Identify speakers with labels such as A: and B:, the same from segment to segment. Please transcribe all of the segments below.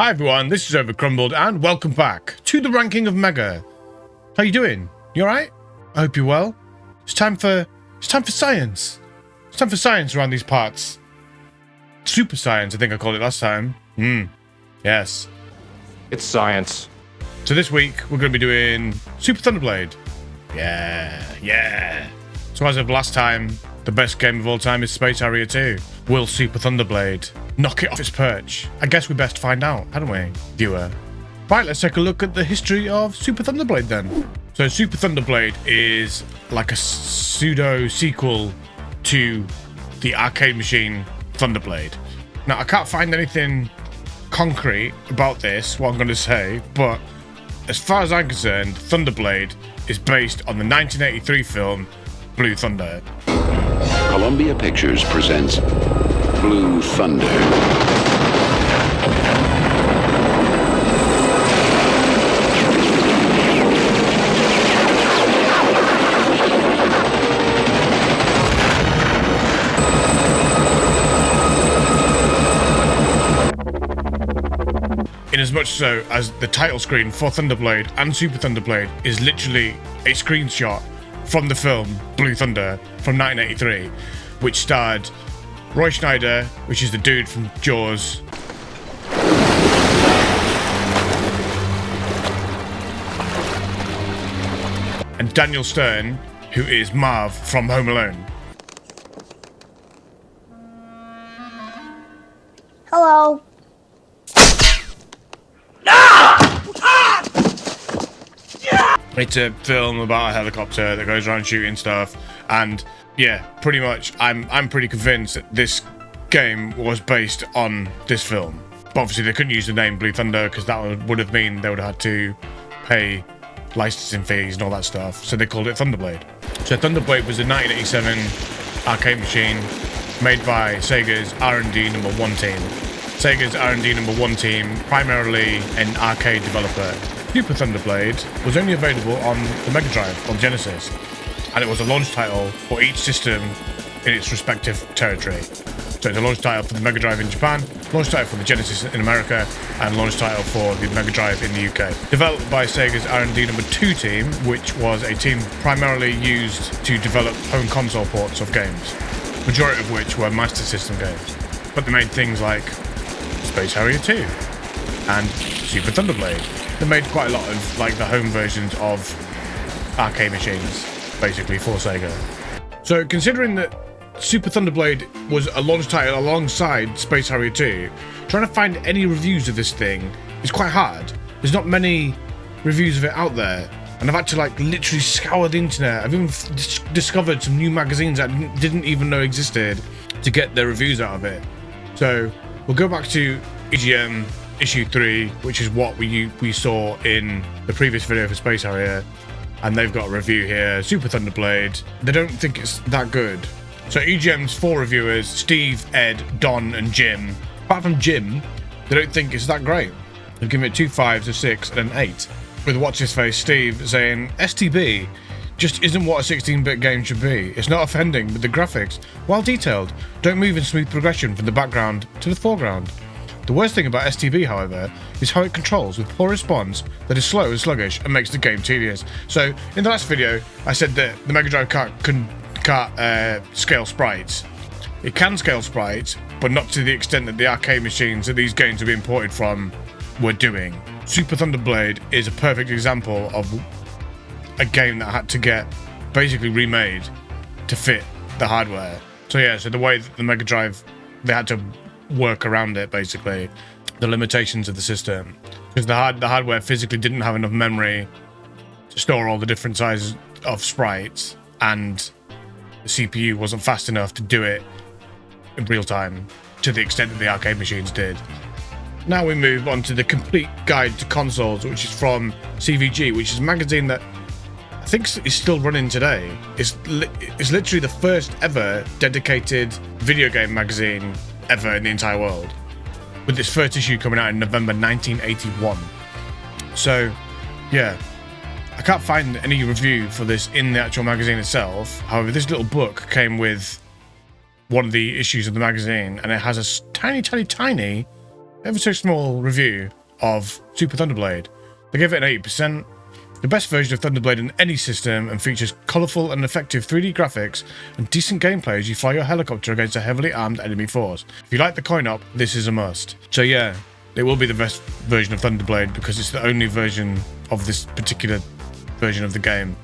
A: Hi everyone, this is Overcrumbled and welcome back to the ranking of Mega. How you doing? You alright? I hope you're well. It's time for science. It's time for science around these parts. Super science, I think I called it last time. Yes.
B: It's science.
A: So this week we're going to be doing Super Thunderblade. Yeah. So as of last time, the best game of all time is Space Harrier II. Will Super Thunderblade knock it off its perch? I guess we best find out, hadn't we, viewer? Right, let's take a look at the history of Super Thunderblade then. So Super Thunderblade is like a pseudo sequel to the arcade machine Thunderblade. Now I can't find anything concrete about this, what I'm going to say, but as far as I'm concerned, Thunderblade is based on the 1983 film Blue Thunder.
C: Columbia Pictures presents Blue Thunder.
A: Inasmuch so as the title screen for Thunderblade and Super Thunderblade is literally a screenshot from the film Blue Thunder from 1983, which starred Roy Schneider, which is the dude from Jaws, and Daniel Stern, who is Marv from Home Alone.
D: Hello.
A: It's a film about a helicopter that goes around shooting stuff, and yeah, pretty much I'm pretty convinced that this game was based on this film. But obviously they couldn't use the name Blue Thunder because that would have mean they would have had to pay licensing fees and all that stuff, so they called it Thunderblade. So Thunderblade was a 1987 arcade machine made by Sega's R&D number 1 team. Sega's R&D number 1 team, primarily an arcade developer. Super Thunderblade was only available on the Mega Drive, on Genesis, and it was a launch title for each system in its respective territory. So it's a launch title for the Mega Drive in Japan, launch title for the Genesis in America, and launch title for the Mega Drive in the UK. Developed by Sega's R&D number 2 team, which was a team primarily used to develop home console ports of games, majority of which were Master System games. But they made things like Space Harrier II and Super Thunderblade. They made quite a lot of like the home versions of arcade machines, basically, for Sega. So considering that Super Thunderblade was a launch title alongside Space Harrier 2, trying to find any reviews of this thing is quite hard. There's not many reviews of it out there, and I've had to like literally scour the internet. I've even discovered some new magazines that I didn't even know existed to get their reviews out of it. So we'll go back to EGM issue 3, which is what we saw in the previous video for Space Harrier, and they've got a review here. Super Thunderblade, they don't think it's that good. So EGM's 4 reviewers, Steve, Ed, Don and Jim, apart from Jim, they don't think it's that great. They've given it 2 5s, a 6 and an 8, with what's his face Steve saying STB just isn't what a 16-bit game should be. It's not offending, but the graphics, while detailed, don't move in smooth progression from the background to the foreground. The worst thing about STB, however, is how it controls with poor response that is slow and sluggish and makes the game tedious. So, in the last video, I said that the Mega Drive can't scale sprites. It can scale sprites, but not to the extent that the arcade machines that these games are being ported from were doing. Super Thunderblade is a perfect example of a game that had to get basically remade to fit the hardware. So yeah, so the way that the Mega Drive, they had to work around it, basically, the limitations of the system, because the hardware physically didn't have enough memory to store all the different sizes of sprites, and the CPU wasn't fast enough to do it in real time to the extent that the arcade machines did. Now we move on to the complete guide to consoles, which is from CVG, which is a magazine that I think is still running today. It's literally the first ever dedicated video game magazine ever in the entire world, with its first issue coming out in November 1981. So yeah, I can't find any review for this in the actual magazine itself. However, this little book came with one of the issues of the magazine, and it has a tiny ever so small review of Super Thunderblade. They gave it an 80%. The best version of Thunderblade in any system, and features colourful and effective 3D graphics and decent gameplay as you fly your helicopter against a heavily armed enemy force. If you like the coin-op, this is a must. So yeah, it will be the best version of Thunderblade because it's the only version of this particular version of the game.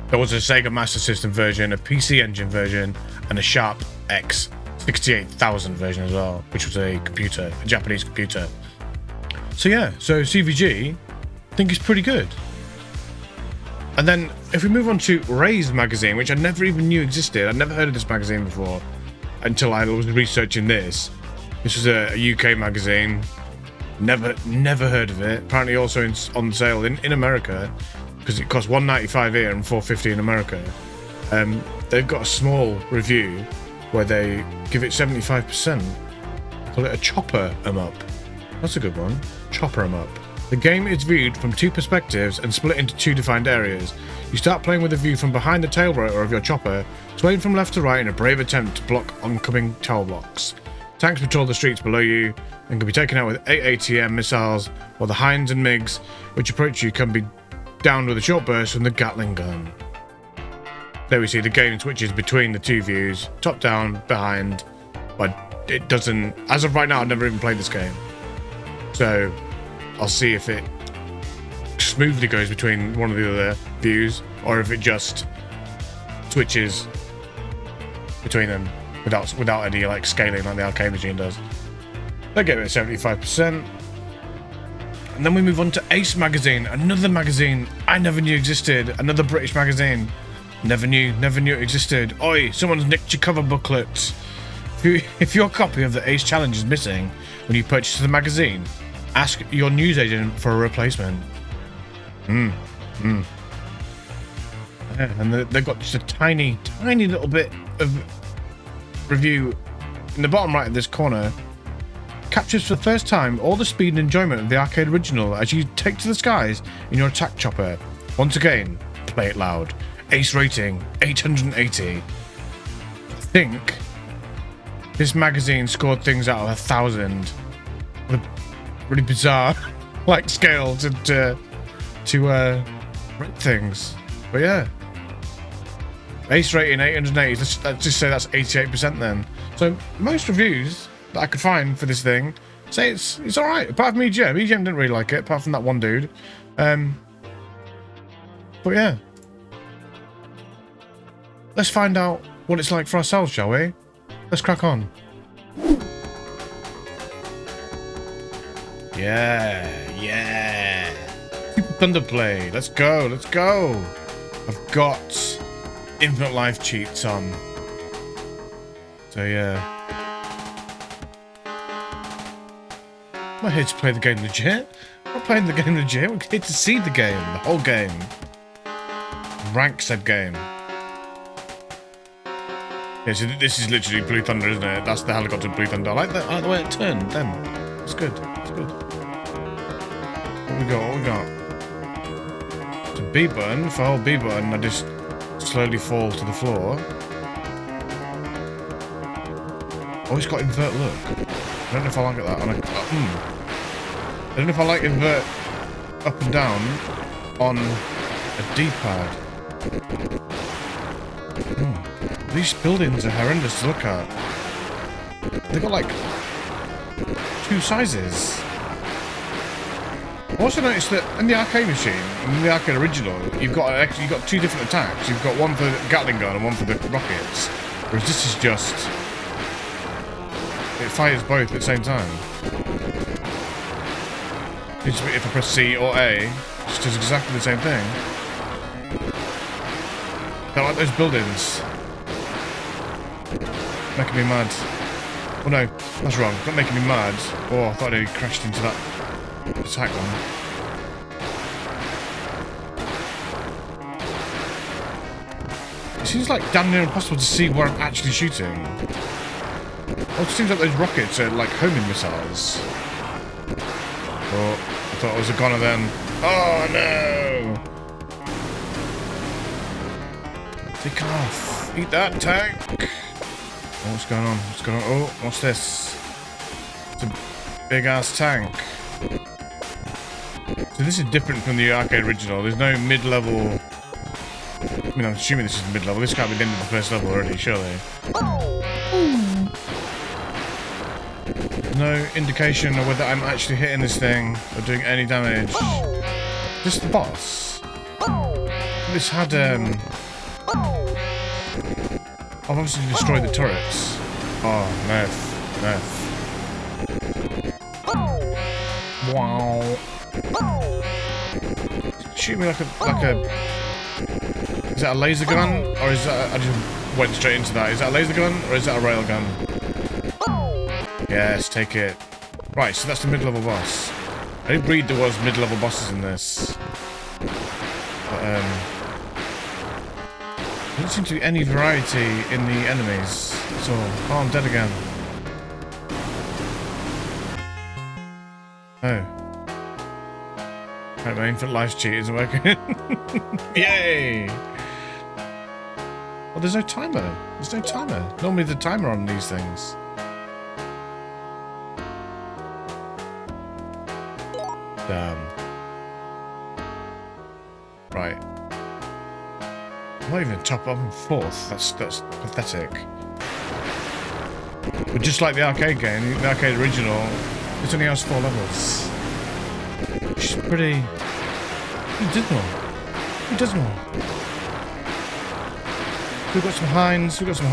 A: There was a Sega Master System version, a PC Engine version, and a Sharp X 68000 version as well, which was a computer, a Japanese computer. So yeah, so CVG, I think is pretty good. And then if we move on to Ray's magazine, which I never even knew existed. I'd never heard of this magazine before until I was researching this. This was a UK magazine. Never heard of it. Apparently also on sale in America because it costs $1.95 here and $4.50 in America. They've got a small review where they give it 75%. Call it a Choppa 'em up. That's a good one. Choppa 'em up. The game is viewed from two perspectives and split into two defined areas. You start playing with a view from behind the tail rotor of your chopper, swaying from left to right in a brave attempt to block oncoming tower blocks. Tanks patrol the streets below you and can be taken out with 8 ATM missiles, while the Hinds and MiGs, which approach you, can be downed with a short burst from the Gatling gun. There we see the game switches between the two views, top down, behind, but it doesn't... As of right now, I've never even played this game. So I'll see if it smoothly goes between one of the other views or if it just switches between them without any like scaling like the arcade machine does. They gave it 75%. And then we move on to Ace magazine, another magazine I never knew existed, another British magazine. Never knew it existed. Oi, someone's nicked your cover booklet. If your copy of the Ace Challenge is missing when you purchase the magazine, ask your newsagent for a replacement. Yeah, and they've got just a tiny little bit of review in the bottom right of this corner. Captures for the first time all the speed and enjoyment of the arcade original as you take to the skies in your attack chopper. Once again, play it loud. Ace rating 880. I think this magazine scored things out of 1,000. What a really bizarre like scale to rate things. But yeah, Ace rating 880. Let's just say that's 88% then. So most reviews that I could find for this thing say it's all right. Apart from EGM didn't really like it. Apart from that one dude. But yeah, let's find out what it's like for ourselves, shall we? Let's crack on. Yeah. Super Thunderblade. Let's go. I've got infinite life cheats on. So yeah. I'm not here to play the game legit. I'm not playing the game legit. We're here to see the game. The whole game. Rank said game. Yeah, so this is literally Blue Thunder, isn't it? That's the helicopter Blue Thunder. I like the way it turned then. It's good. What we got? It's a B button. For a whole B button, I just slowly fall to the floor. Oh, it's got invert look. I don't know if I like it that. I don't know if I like invert up and down on a D-pad. These buildings are horrendous to look at. They've got like 2 sizes. I also noticed that in the arcade machine, in the arcade original, you've got 2 different attacks. You've got one for the Gatling gun and one for the rockets. Whereas this is just... it fires both at the same time. If I press C or A, it just does exactly the same thing. I like those buildings. Making me mad. Oh no, that's wrong. Not making me mad. Oh, I thought I crashed into that attack one. It seems like damn near impossible to see where I'm actually shooting. Oh, it seems like those rockets are like homing missiles. Oh, I thought I was a goner then. Oh no! Take off. Eat that tank. Oh, what's going on? Oh, what's this? It's big ass tank. So this is different from the arcade original. There's no mid-level. I mean, I'm assuming this is mid-level. This can't be the end of the first level already, surely. No indication of whether I'm actually hitting this thing or doing any damage. Just the boss. This had I've obviously destroyed the turrets. Oh, nerf. Wow. Shoot me like a. Is that a laser gun, or is that? I just went straight into that. Is that a laser gun, or is that a rail gun? Yes, take it. Right, so that's the mid-level boss. I didn't read there was mid-level bosses in this. But, there doesn't seem to be any variety in the enemies. So, oh, I'm dead again. Oh. Right, my infinite life cheat isn't working. Yay! Well, there's no timer. There's no timer. Normally the timer on these things. Damn. Right. I'm not even top up in fourth. That's pathetic. But just like the arcade game, the arcade original, it only has 4 levels. Which is pretty dismal. Dismal. We've got some hinds, we've got some...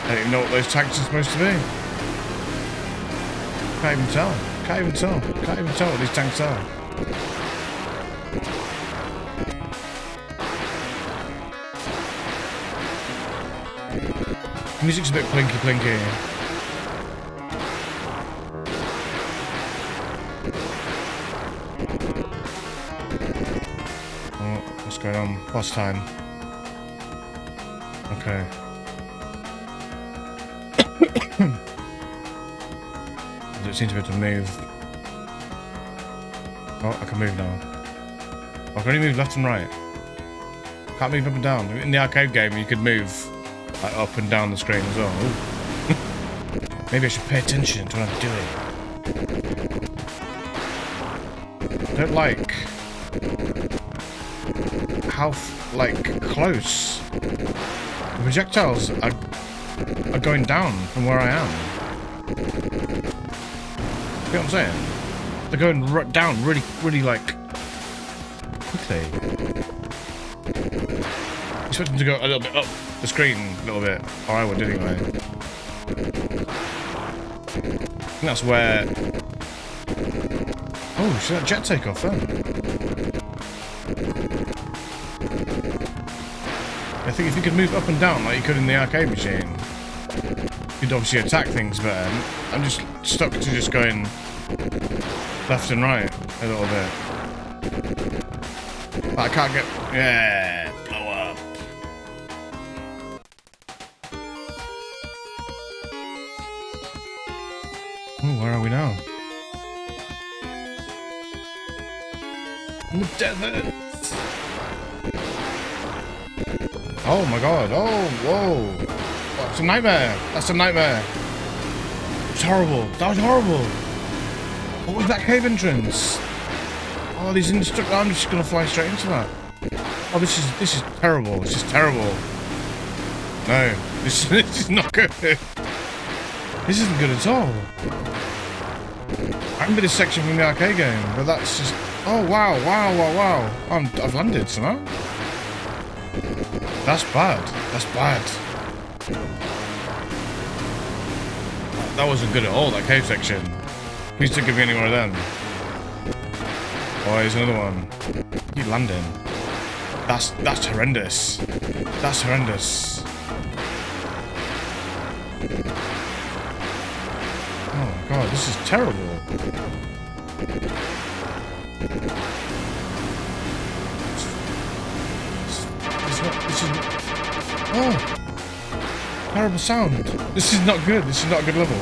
A: I don't even know what those tanks are supposed to be. Can't even tell. Can't even tell what these tanks are. The music's a bit plinky. Oh, what's going on? Boss time. Okay. Does it seem to be able to move? Oh, I can move now. I can only move left and right. Can't move up and down. In the arcade game, you could move like up and down the screen as well. Maybe I should pay attention to what I'm doing. I don't like how close the projectiles are going down from where I am. You know what I'm saying? They're going down really like quickly. I expect them to go a little bit up the screen a little bit, or I would anyway. I think that's where. Oh, should that jet take off then? I think if you could move up and down like you could in the arcade machine, you'd obviously attack things better. I'm just stuck to just going left and right a little bit. But I can't get... Yeah, blow up. Ooh, where are we now? In the desert. Oh my god. Oh, whoa. That's a nightmare. That's a nightmare. It's horrible. That was horrible. What was that cave entrance? Oh, these indestructible. I'm just gonna fly straight into that. Oh, this is terrible. This is terrible. No, this is not good. This isn't good at all. I remember this section from the arcade game, but that's just. Oh wow, wow. I've landed somehow. That's bad. That's bad. That wasn't good at all. That cave section. Please don't give me any more of them. Oh, here's another one. Keep landing. That's horrendous. That's horrendous. Oh my god, this is terrible. This is oh, terrible sound. This is not good. This is not a good level.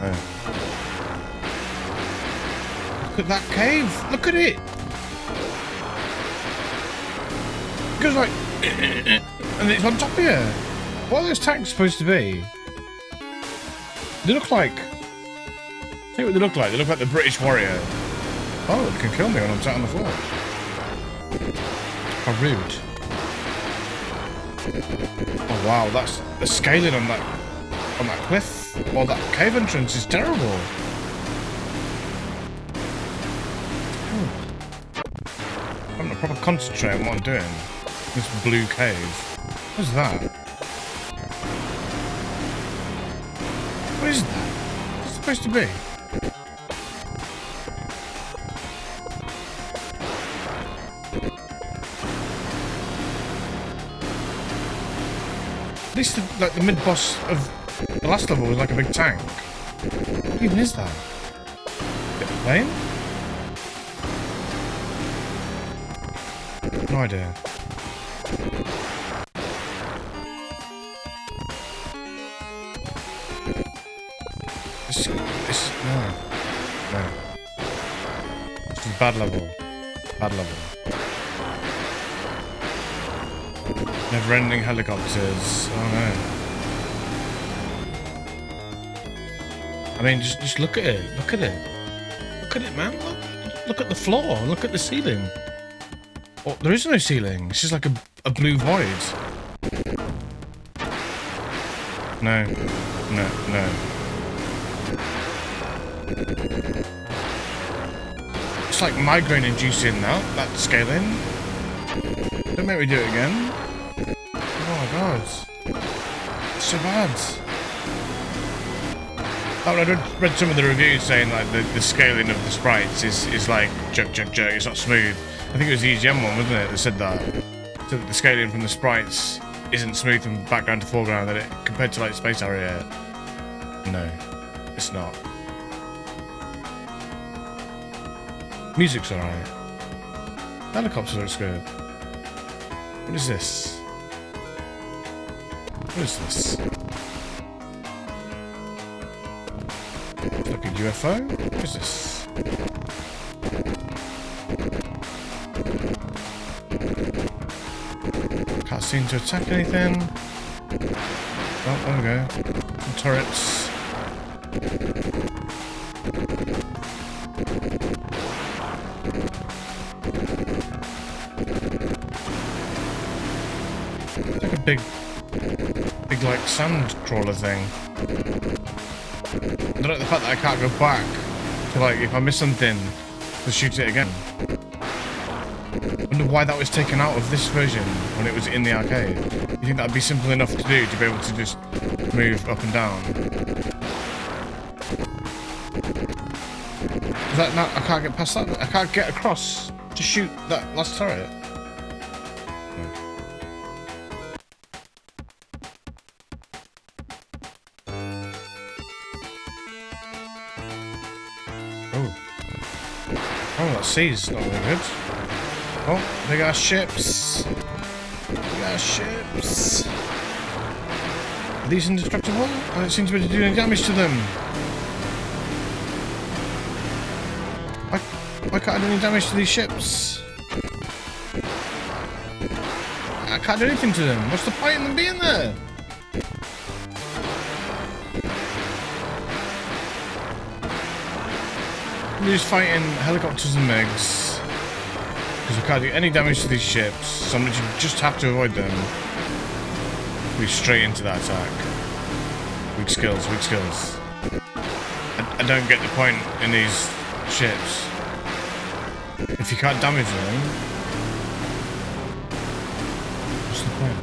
A: Oh. Look at that cave. Look at it. It goes like, and it's on top here. What are those tanks supposed to be? They look like... Tell you what they look like. They look like the British Warrior. Oh, it can kill me when I'm sat on the floor. How rude. Oh wow, that's the scaling on that cliff or that cave entrance is terrible. I'm not proper concentrate on what I'm doing. This blue cave. What is that? What is that? What's it supposed to be? At least like the mid-boss of the last level was like a big tank. What even is that? Is it a plane? No idea. This no. This is a bad level. Bad level. Never-ending helicopters. Oh no. I mean, just look at it. Look at it. Look at it, man. Look at the floor. Look at the ceiling. Oh, there is no ceiling. It's just like a blue void. No. No. No. It's like migraine-inducing now. That scaling. Don't make me do it again. Oh my god. It's so bad. Oh, I read some of the reviews saying like the scaling of the sprites is like jerk. It's not smooth. I think it was the EGM one, wasn't it, that said that. So that the scaling from the sprites isn't smooth from background to foreground, that it compared to like Space Harrier. No, it's not. Music's alright. Helicopter looks good. What is this? What is this? It's like a UFO? What is this? Can't seem to attack anything. Oh, there we go. Some turrets. It's like a big like sand crawler thing. I don't like the fact that I can't go back to like if I miss something to shoot it again. I wonder why that was taken out of this version when it was in the arcade. You think that'd be simple enough to do to be able to just move up and down? Is that not? I can't get past that. I can't get across to shoot that last turret. Oh, that sea's not really good. Oh, big ass ships. Big ass ships. Are these indestructible? I don't seem to be able to do any damage to them. Why can't I do any damage to these ships? I can't do anything to them. What's the point in them being there? We're just fighting helicopters and MiGs because we can't do any damage to these ships, so I'm literally just have to avoid them. We're straight into that attack. Weak skills, weak skills. I don't get the point in these ships. If you can't damage them, what's the point?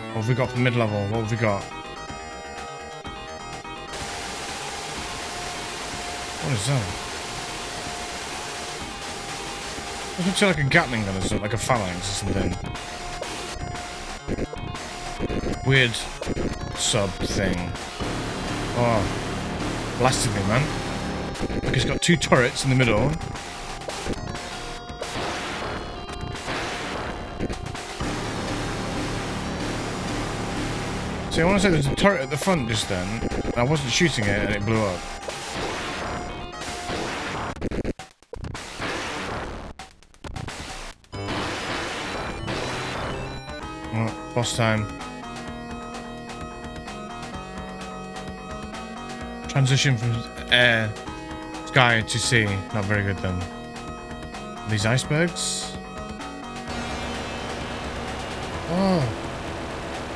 A: What have we got for mid-level? What have we got? What is that? It looks like a Gatling gun or something, like a phalanx or something. Weird sub thing. Oh, blasted me, man. Like it's got two turrets in the middle. See, I want to say there's a turret at the front just then, and I wasn't shooting it and it blew up. Oh, boss time. Transition from air, sky to sea. Not very good then. These icebergs. Oh.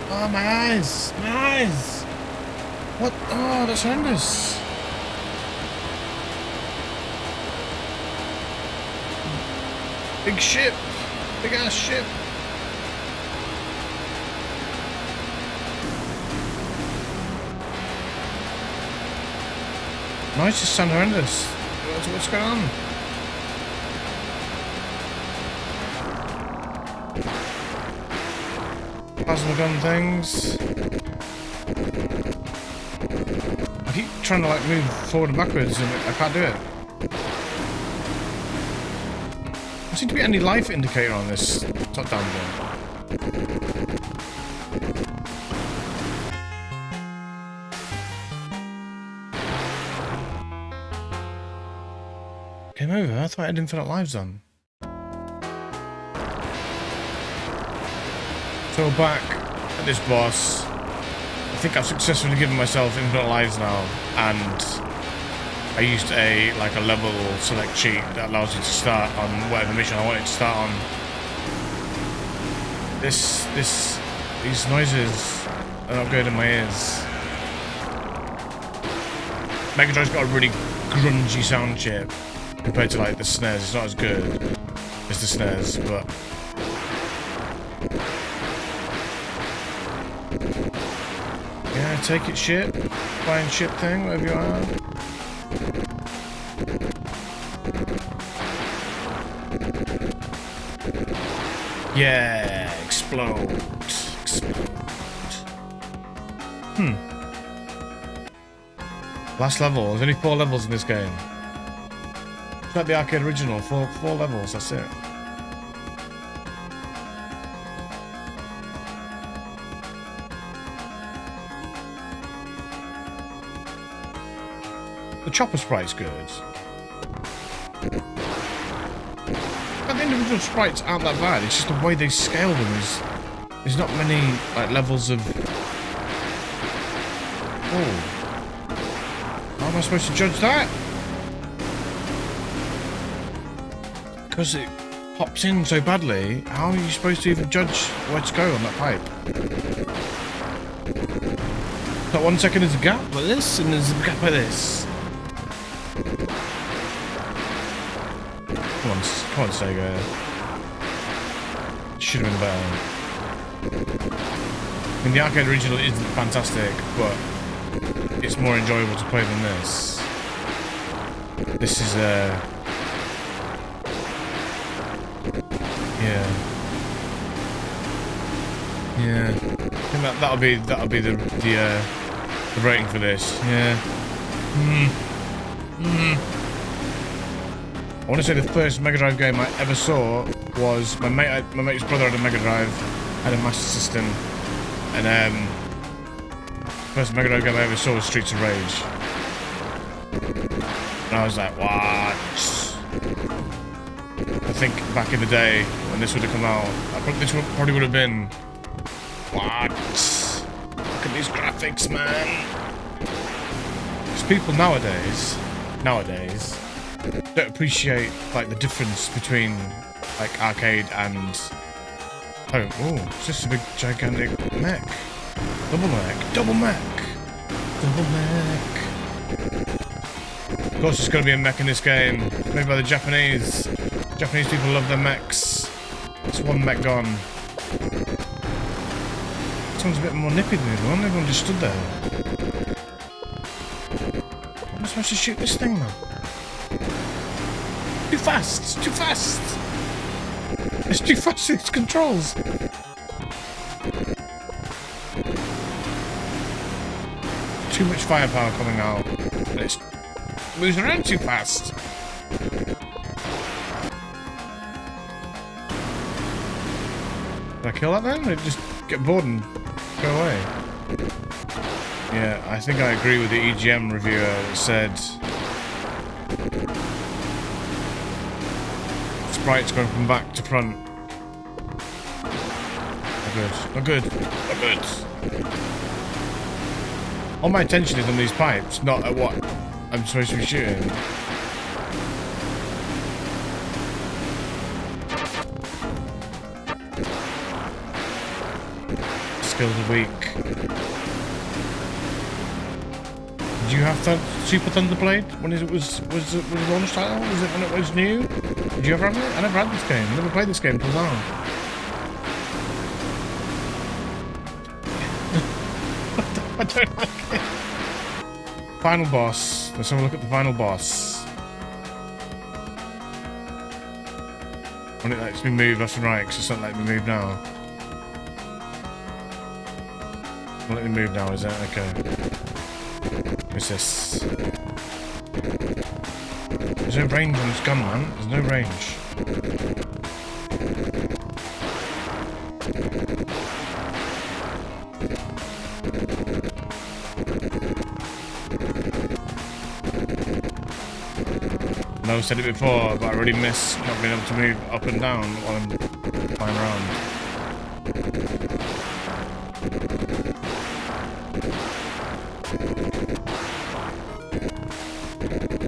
A: Oh, my eyes. My eyes. What? Oh, that's horrendous. Big ship. Big ass ship. Noise just sound horrendous. What's going on? Plasma gun things. I keep trying to like move forward and backwards and I can't do it. There seems to be any life indicator on this top down game. Game over? I thought I had infinite lives on. So back at this boss, I think I've successfully given myself infinite lives now, and I used a level select cheat that allows you to start on whatever mission I wanted to start on. These noises are not good in my ears. Mega Drive's got a really grungy sound chip compared to like the SNES. It's not as good as the SNES, but yeah, take it ship, flying ship thing, whatever you are. Yeah, explode. Explode. Last level. There's only 4 levels in this game. It's like the arcade original. Four levels, that's it. The Choppa sprite's good. But the individual sprites aren't that bad, it's just the way they scale them is... There's not many like levels of... Oh. How am I supposed to judge that? Because it pops in so badly, how are you supposed to even judge where to go on that pipe? That 1 second is a gap like this, and there's a gap like this. Come on, Sega. Should have been better. I mean, the arcade original isn't fantastic, but it's more enjoyable to play than this. This is yeah. I think that'll be the rating for this. Yeah. I want to say the first Mega Drive game I ever saw was my mate's brother had a Mega Drive, had a Master System, and first Mega Drive game I ever saw was Streets of Rage. And I was like, what? I think back in the day when this would have come out, this probably would have been, what? Look at these graphics, man. Because people nowadays don't appreciate like the difference between like arcade and home. Oh, it's just a big gigantic mech. Double mech. Of course there's gonna be a mech in this game, made by the Japanese. Japanese people love their mechs. It's one mech gone. This one's a bit more nippy than the other one, everyone just stood there. Am I supposed to shoot this thing now? Too fast! It's too fast! It's too fast with its controls! Too much firepower coming out. And it's moves around too fast! Did I kill that then? Or did it just get bored and go away? Yeah, I think I agree with the EGM reviewer that said sprite's going from back to front. Like good. Not good. Not good. All my attention is on these pipes, not at what I'm supposed to be shooting. Skills are weak. Did you have Super Thunderblade when it was a launch title? Was it when it was new? Did you ever have it? I never had this game. I never played this game until now. I don't like it. Final boss. Let's have a look at the final boss. When it lets me move left and right, because it's not letting me move now. Not letting me move now, is it? Okay. What's this? There's no range on this gun, man. There's no range. I know I said it before, but I really miss not being able to move up and down while I'm flying around.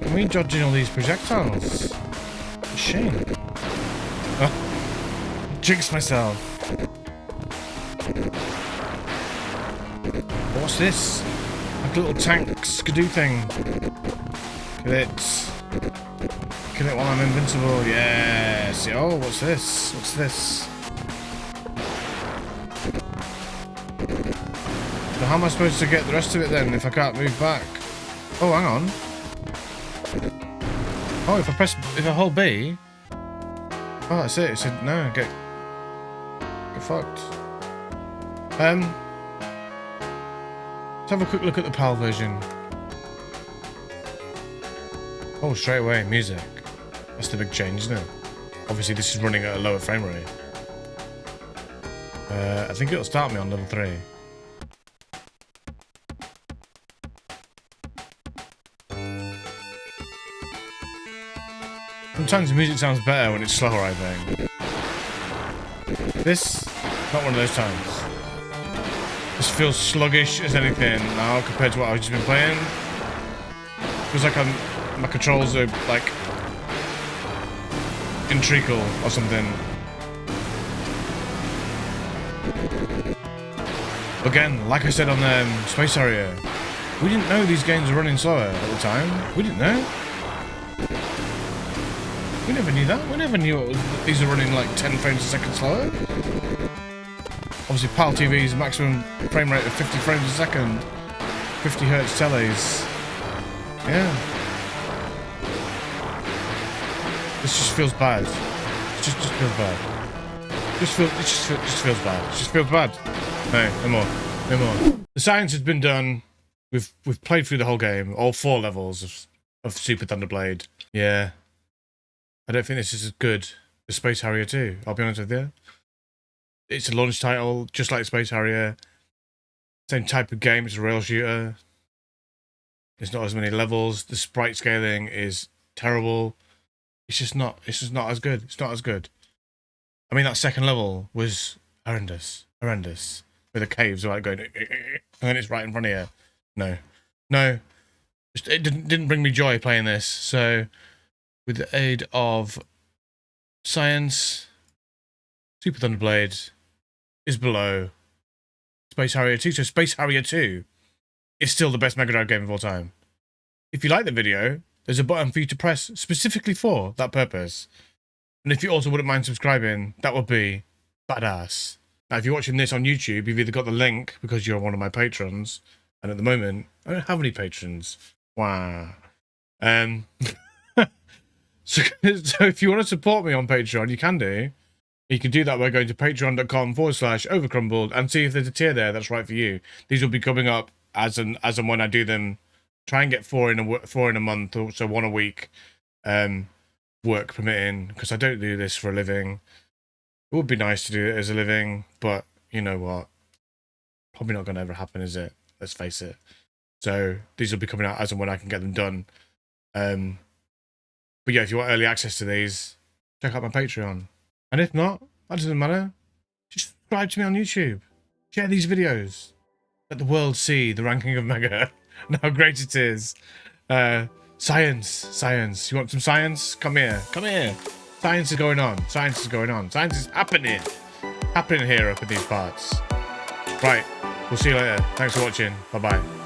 A: Why are you dodging all these projectiles? It's a shame. Oh, jinxed myself. What's this? Like a little tank skidoo thing. Kill it. Kill it while I'm invincible. Yes. Oh, what's this? What's this? So how am I supposed to get the rest of it then if I can't move back? Oh, hang on. Oh, if I hold B. Oh, that's it. It said no. Get fucked. Let's have a quick look at the PAL version. Oh, straight away, music. That's the big change, isn't it? Obviously, this is running at a lower frame rate. I think it'll start me on level 3. Sometimes the music sounds better when it's slower, I think. This, not one of those times. This feels sluggish as anything now compared to what I've just been playing. Feels like my controls are like in treacle or something. Again, like I said on Space Harrier, we didn't know these games were running slower at the time. We didn't know. We never knew that. We never knew these are running like 10 frames a second slower. Obviously, PAL TV's maximum frame rate of 50 frames a second, 50 hertz teles. Yeah. This just feels bad. It just feels bad. It just feels bad. It just feels bad. No more. No more. The science has been done. We've played through the whole game, all 4 levels of Super Thunderblade. Yeah. I don't think this is as good as Space Harrier II, I'll be honest with you. It's a launch title, just like Space Harrier. Same type of game, it's a rail shooter. There's not as many levels. The sprite scaling is terrible. It's just not as good. It's not as good. I mean, that second level was horrendous. Horrendous. Where the caves are like going, and then it's right in front of you. No. It didn't bring me joy playing this. So, with the aid of science, Super Thunderblade is below Space Harrier 2. So Space Harrier 2 is still the best Mega Drive game of all time. If you like the video, there's a button for you to press specifically for that purpose. And if you also wouldn't mind subscribing, that would be badass. Now, if you're watching this on YouTube, you've either got the link because you're one of my patrons, and at the moment, I don't have any patrons. Wow. So if you want to support me on Patreon, you can do. You can do that by going to patreon.com/overcrumbled and see if there's a tier there that's right for you. These will be coming up as and when I do them. Try and get 4 in a month, or so 1 a week, work permitting, because I don't do this for a living. It would be nice to do it as a living, but you know what? Probably not going to ever happen, is it? Let's face it. So these will be coming out as and when I can get them done. But yeah, if you want early access to these, check out my Patreon. And if not, that doesn't matter. Just subscribe to me on YouTube. Share these videos. Let the world see the ranking of Mega and how great it is. Science. You want some science? Come here. Science is going on. Science is happening. Happening here up in these parts. Right. We'll see you later. Thanks for watching. Bye-bye.